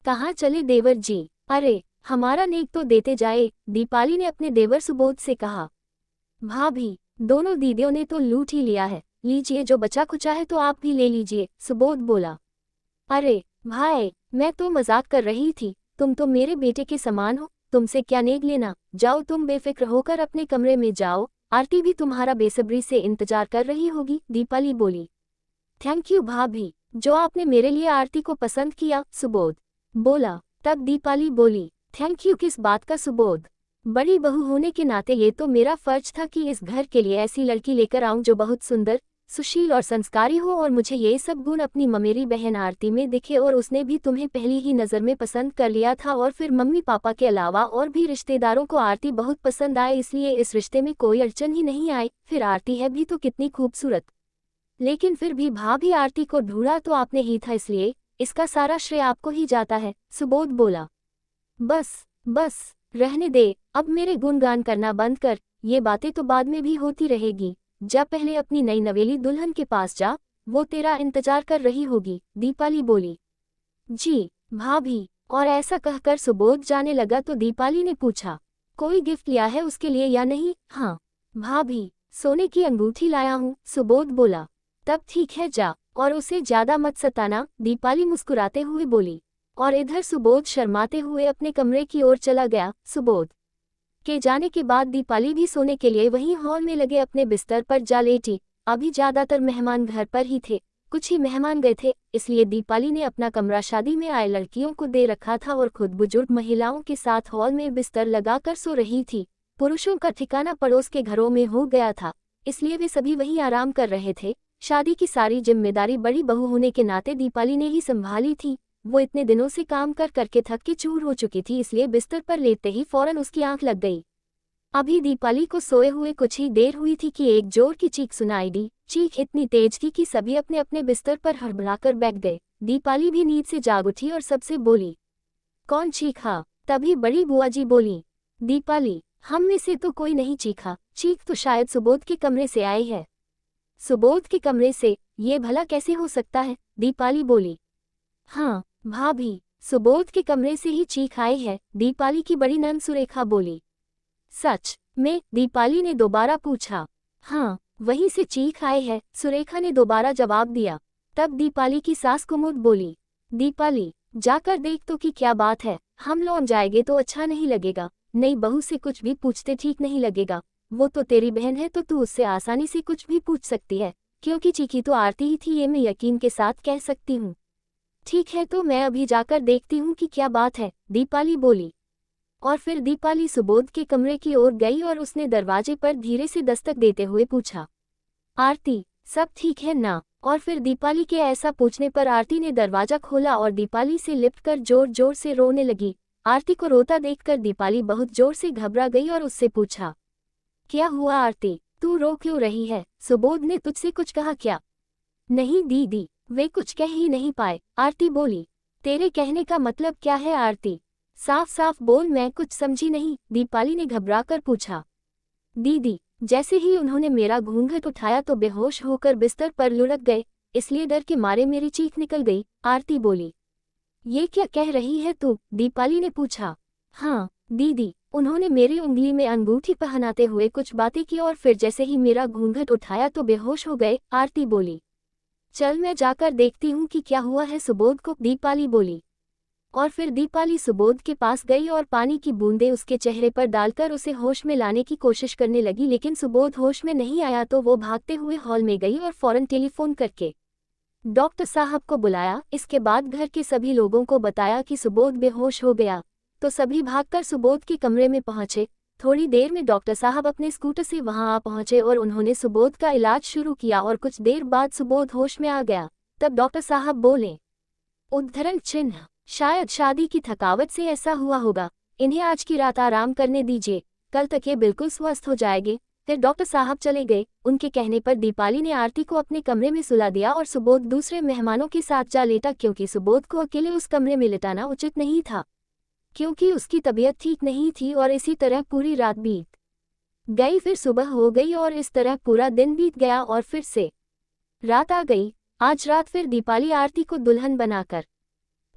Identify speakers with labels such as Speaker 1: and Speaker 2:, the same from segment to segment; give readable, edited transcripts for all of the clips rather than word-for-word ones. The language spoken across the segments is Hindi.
Speaker 1: कहाँ चले देवर जी? अरे हमारा नेक तो देते जाए, दीपाली ने अपने देवर सुबोध से कहा। भाभी, दोनों दीदियों ने तो लूट ही लिया है, लीजिए जो बचा खुचा है तो आप भी ले लीजिए, सुबोध बोला। अरे भाई, मैं तो मजाक कर रही थी, तुम तो मेरे बेटे के समान हो, तुमसे क्या नेक लेना, जाओ तुम बेफिक्र होकर अपने कमरे में जाओ, आरती भी तुम्हारा बेसब्री से इंतजार कर रही होगी, दीपाली बोली। थैंक यू भाभी, जो आपने मेरे लिए आरती को पसंद किया, सुबोध बोला। तब दीपाली बोली, थैंक यू किस बात का सुबोध? बड़ी बहू होने के नाते ये तो मेरा फर्ज था कि इस घर के लिए ऐसी लड़की लेकर आऊं जो बहुत सुंदर, सुशील और संस्कारी हो, और मुझे ये सब गुण अपनी ममेरी बहन आरती में दिखे, और उसने भी तुम्हें पहली ही नज़र में पसंद कर लिया था, और फिर मम्मी पापा के अलावा और भी रिश्तेदारों को आरती बहुत पसंद आए, इसलिए इस रिश्ते में कोई अड़चन ही नहीं आई। फिर आरती है भी तो कितनी खूबसूरत, लेकिन फिर भी भाभी आरती को ढूंढा तो आपने ही था, इसलिए इसका सारा श्रेय आपको ही जाता है, सुबोध बोला। बस बस रहने दे, अब मेरे गुणगान करना बंद कर, ये बातें तो बाद में भी होती रहेगी, जा पहले अपनी नई नवेली दुल्हन के पास जा, वो तेरा इंतजार कर रही होगी, दीपाली बोली। जी भाभी, और ऐसा कहकर सुबोध जाने लगा तो दीपाली ने पूछा, कोई गिफ्ट लिया है उसके लिए या नहीं? हाँ भाभी, सोने की अंगूठी लाया हूँ, सुबोध बोला। तब ठीक है जा, और उसे ज्यादा मत सताना, दीपाली मुस्कुराते हुए बोली। और इधर सुबोध शर्माते हुए अपने कमरे की ओर चला गया। सुबोध के जाने के बाद दीपाली भी सोने के लिए वहीं हॉल में लगे अपने बिस्तर पर जा लेटी। अभी ज्यादातर मेहमान घर पर ही थे, कुछ ही मेहमान गए थे, इसलिए दीपाली ने अपना कमरा शादी में आए लड़कियों को दे रखा था और खुद बुजुर्ग महिलाओं के साथ हॉल में बिस्तर लगाकर सो रही थी। पुरुषों का ठिकाना पड़ोस के घरों में हो गया था, इसलिए वे सभी वहीं आराम कर रहे थे। शादी की सारी जिम्मेदारी बड़ी बहू होने के नाते दीपाली ने ही संभाली थी। वो इतने दिनों से काम कर करके थक के चूर हो चुकी थी, इसलिए बिस्तर पर लेटते ही फौरन उसकी आंख लग गई। अभी दीपाली को सोए हुए कुछ ही देर हुई थी कि एक जोर की चीख सुनाई दी। चीख इतनी तेज थी कि सभी अपने अपने बिस्तर पर हड़बड़ाकर बैठ गए। दीपाली भी नींद से जाग उठी और सबसे बोली, कौन चीखा? तभी बड़ी बुआ जी बोली, दीपाली, हम में से तो कोई नहीं चीखा, चीख तो शायद सुबोध के कमरे से आई है। सुबोध के कमरे से? ये भला कैसे हो सकता है? दीपाली बोली। हाँ भाभी, सुबोध के कमरे से ही चीख आई है, दीपाली की बड़ी नंद सुरेखा बोली। सच में? दीपाली ने दोबारा पूछा। हाँ, वहीं से चीख आई है, सुरेखा ने दोबारा जवाब दिया। तब दीपाली की सास कुमुद बोली, दीपाली, जाकर देख तो कि क्या बात है, हम लौट जाएंगे तो अच्छा नहीं लगेगा, नई बहू से कुछ भी पूछते ठीक नहीं लगेगा। वो तो तेरी बहन है तो तू उससे आसानी से कुछ भी पूछ सकती है, क्योंकि चीखी तो आरती ही थी, ये मैं यकीन के साथ कह सकती हूँ। ठीक है, तो मैं अभी जाकर देखती हूँ कि क्या बात है, दीपाली बोली। और फिर दीपाली सुबोध के कमरे की ओर गई और उसने दरवाजे पर धीरे से दस्तक देते हुए पूछा, आरती, सब ठीक है ना? और फिर दीपाली के ऐसा पूछने पर आरती ने दरवाजा खोला और दीपाली से लिपटकर जोर जोर से रोने लगी। आरती को रोता देखकर दीपाली बहुत जोर से घबरा गई और उससे पूछा, क्या हुआ आरती, तू रो क्यों रही है? सुबोध ने तुझसे कुछ कहा क्या? नहीं दीदी, वे कुछ कह ही नहीं पाए, आरती बोली। तेरे कहने का मतलब क्या है आरती? साफ साफ बोल, मैं कुछ समझी नहीं, दीपाली ने घबराकर पूछा। दीदी, जैसे ही उन्होंने मेरा घूंघट उठाया तो बेहोश होकर बिस्तर पर लुढ़क गए, इसलिए डर के मारे मेरी चीख निकल गई, आरती बोली। ये क्या कह रही है तू? दीपाली ने पूछा। हाँ दीदी, उन्होंने मेरी उंगली में अंगूठी पहनाते हुए कुछ बातें की और फिर जैसे ही मेरा घूंघट उठाया तो बेहोश हो गए, आरती बोली। चल मैं जाकर देखती हूँ कि क्या हुआ है सुबोध को, दीपाली बोली। और फिर दीपाली सुबोध के पास गई और पानी की बूंदें उसके चेहरे पर डालकर उसे होश में लाने की कोशिश करने लगी, लेकिन सुबोध होश में नहीं आया तो वो भागते हुए हॉल में गई और फौरन टेलीफोन करके डॉक्टर साहब को बुलाया। इसके बाद घर के सभी लोगों को बताया कि सुबोध बेहोश हो गया, तो सभी भागकर सुबोध के कमरे में पहुंचे। थोड़ी देर में डॉक्टर साहब अपने स्कूटर से वहां आ पहुंचे और उन्होंने सुबोध का इलाज शुरू किया और कुछ देर बाद सुबोध होश में आ गया। तब डॉक्टर साहब बोले, उद्धरण चिन्ह, शायद शादी की थकावट से ऐसा हुआ होगा, इन्हें आज की रात आराम करने दीजिए, कल तक ये बिल्कुल स्वस्थ हो जाएंगे। फिर डॉक्टर साहब चले गए। उनके कहने पर दीपाली ने आरती को अपने कमरे में सुला दिया और सुबोध दूसरे मेहमानों के साथ जा लेटा, क्योंकि सुबोध को अकेले उस कमरे में लिटाना उचित नहीं था, क्योंकि उसकी तबीयत ठीक नहीं थी। और इसी तरह पूरी रात बीत गई, फिर सुबह हो गई और इस तरह पूरा दिन बीत गया और फिर से रात आ गई। आज रात फिर दीपाली आरती को दुल्हन बनाकर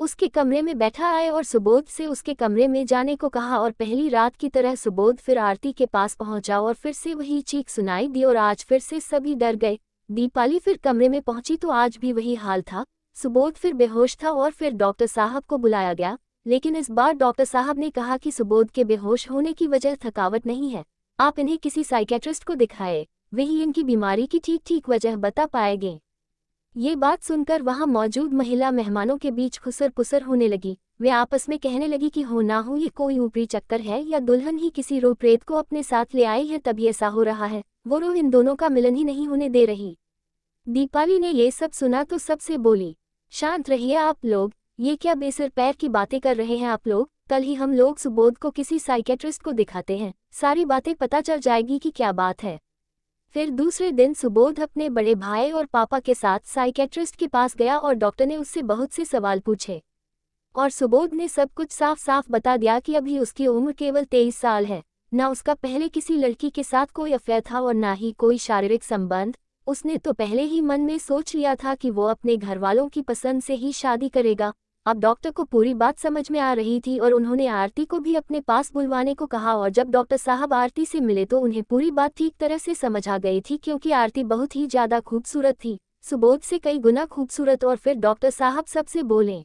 Speaker 1: उसके कमरे में बैठा आए और सुबोध से उसके कमरे में जाने को कहा और पहली रात की तरह सुबोध फिर आरती के पास पहुंचा और फिर से वही चीख सुनाई दी और आज फिर से सभी डर गए। दीपाली फिर कमरे में पहुंची तो आज भी वही हाल था। सुबोध फिर बेहोश था और फिर डॉक्टर साहब को बुलाया गया, लेकिन इस बार डॉक्टर साहब ने कहा कि सुबोध के बेहोश होने की वजह थकावट नहीं है, आप इन्हें किसी साइकेट्रिस्ट को दिखाए, वही इनकी बीमारी की ठीक वजह बता पाएंगे। ये बात सुनकर वहां मौजूद महिला मेहमानों के बीच खुसर पुसर होने लगी। वे आपस में कहने लगी कि हो ना हो ये कोई ऊपरी चक्कर है या दुल्हन ही किसी रूप प्रेत को अपने साथ ले आई है तभी ऐसा हो रहा है, वो रूह इन दोनों का मिलन ही नहीं होने दे रही। दीपाली ने ये सब सुना तो सबसे बोली, शांत रहिए आप लोग, ये क्या बेसिर पैर की बातें कर रहे हैं आप लोग। कल ही हम लोग सुबोध को किसी साइकेट्रिस्ट को दिखाते हैं, सारी बातें पता चल जाएगी कि क्या बात है। फिर दूसरे दिन सुबोध अपने बड़े भाई और पापा के साथ साइकेट्रिस्ट के पास गया और डॉक्टर ने उससे बहुत से सवाल पूछे और सुबोध ने सब कुछ साफ साफ बता दिया कि अभी उसकी उम्र केवल 23 साल है, ना उसका पहले किसी लड़की के साथ कोई अफेयर था और ना ही कोई शारीरिक संबंध। उसने तो पहले ही मन में सोच लिया था कि वो अपने घरवालों की पसंद से ही शादी करेगा। अब डॉक्टर को पूरी बात समझ में आ रही थी और उन्होंने आरती को भी अपने पास बुलवाने को कहा और जब डॉक्टर साहब आरती से मिले तो उन्हें पूरी बात ठीक तरह से समझ आ गई थी, क्योंकि आरती बहुत ही ज्यादा खूबसूरत थी, सुबोध से कई गुना खूबसूरत। और फिर डॉक्टर साहब सबसे बोले,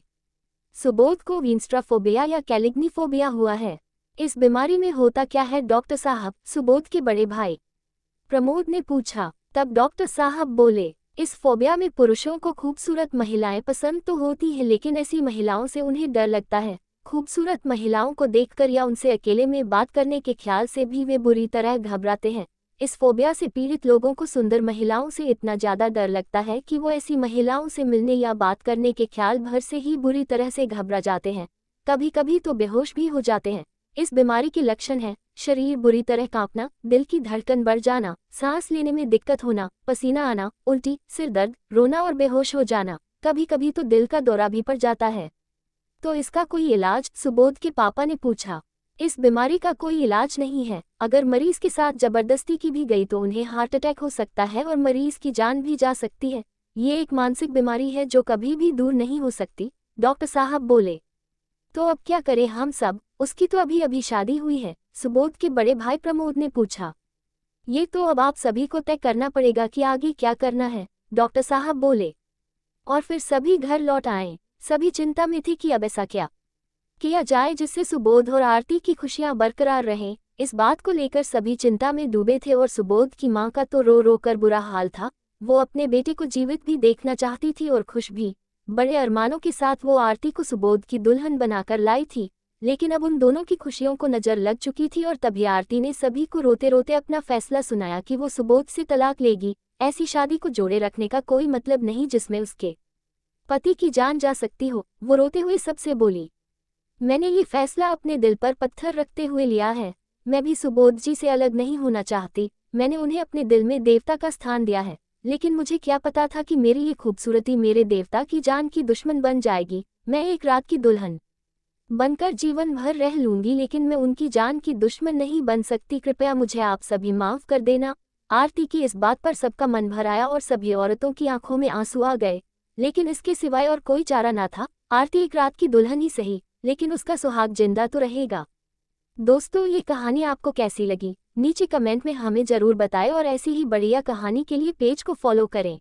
Speaker 1: सुबोध को विंस्ट्राफोबिया या कैलिग्निफोबिया हुआ है, इस बीमारी में होता क्या है डॉक्टर साहब? सुबोध के बड़े भाई प्रमोद ने पूछा। तब डॉक्टर साहब बोले, इस फोबिया में पुरुषों को खूबसूरत महिलाएं पसंद तो होती है, लेकिन ऐसी महिलाओं से उन्हें डर लगता है। खूबसूरत महिलाओं को देखकर या उनसे अकेले में बात करने के ख्याल से भी वे बुरी तरह घबराते हैं। इस फोबिया से पीड़ित लोगों को सुंदर महिलाओं से इतना ज्यादा डर लगता है कि वो ऐसी महिलाओं से मिलने या बात करने के ख्याल भर से ही बुरी तरह से घबरा जाते हैं, कभी कभी तो बेहोश भी हो जाते हैं। इस बीमारी के लक्षण है शरीर बुरी तरह कांपना, दिल की धड़कन बढ़ जाना, सांस लेने में दिक्कत होना, पसीना आना, उल्टी, सिर दर्द, रोना और बेहोश हो जाना, कभी कभी तो दिल का दौरा भी पड़ जाता है। तो इसका कोई इलाज? सुबोध के पापा ने पूछा। इस बीमारी का कोई इलाज नहीं है, अगर मरीज के साथ जबरदस्ती की भी गई तो उन्हें हार्ट अटैक हो सकता है और मरीज की जान भी जा सकती है। ये एक मानसिक बीमारी है जो कभी भी दूर नहीं हो सकती, डॉक्टर साहब बोले। तो अब क्या करें हम सब? उसकी तो अभी अभी शादी हुई है, सुबोध के बड़े भाई प्रमोद ने पूछा। ये तो अब आप सभी को तय करना पड़ेगा कि आगे क्या करना है, डॉक्टर साहब बोले। और फिर सभी घर लौट आए। सभी चिंता में थे कि अब ऐसा क्या किया जाए जिससे सुबोध और आरती की खुशियां बरकरार रहें। इस बात को लेकर सभी चिंता में डूबे थे और सुबोध की मां का तो रो रो कर बुरा हाल था। वो अपने बेटे को जीवित भी देखना चाहती थी और खुश भी। बड़े अरमानों के साथ वो आरती को सुबोध की दुल्हन बनाकर लाई थी, लेकिन अब उन दोनों की खुशियों को नजर लग चुकी थी और तभी आरती ने सभी को रोते रोते अपना फैसला सुनाया कि वो सुबोध से तलाक लेगी। ऐसी शादी को जोड़े रखने का कोई मतलब नहीं जिसमें उसके पति की जान जा सकती हो। वो रोते हुए सबसे बोली, मैंने ये फैसला अपने दिल पर पत्थर रखते हुए लिया है। मैं भी सुबोध जी से अलग नहीं होना चाहती। मैंने उन्हें अपने दिल में देवता का स्थान दिया है, लेकिन मुझे क्या पता था कि मेरी ये खूबसूरती मेरे देवता की जान की दुश्मन बन जाएगी। मैं एक रात की दुल्हन बनकर जीवन भर रह लूंगी, लेकिन मैं उनकी जान की दुश्मन नहीं बन सकती। कृपया मुझे आप सभी माफ कर देना। आरती की इस बात पर सबका मन भर आया और सभी औरतों की आंखों में आंसू आ गए, लेकिन इसके सिवाय और कोई चारा ना था। आरती एक रात की दुल्हन ही सही, लेकिन उसका सुहाग जिंदा तो रहेगा। दोस्तों, ये कहानी आपको कैसी लगी नीचे कमेंट में हमें जरूर बताएं और ऐसी ही बढ़िया कहानी के लिए पेज को फॉलो करें।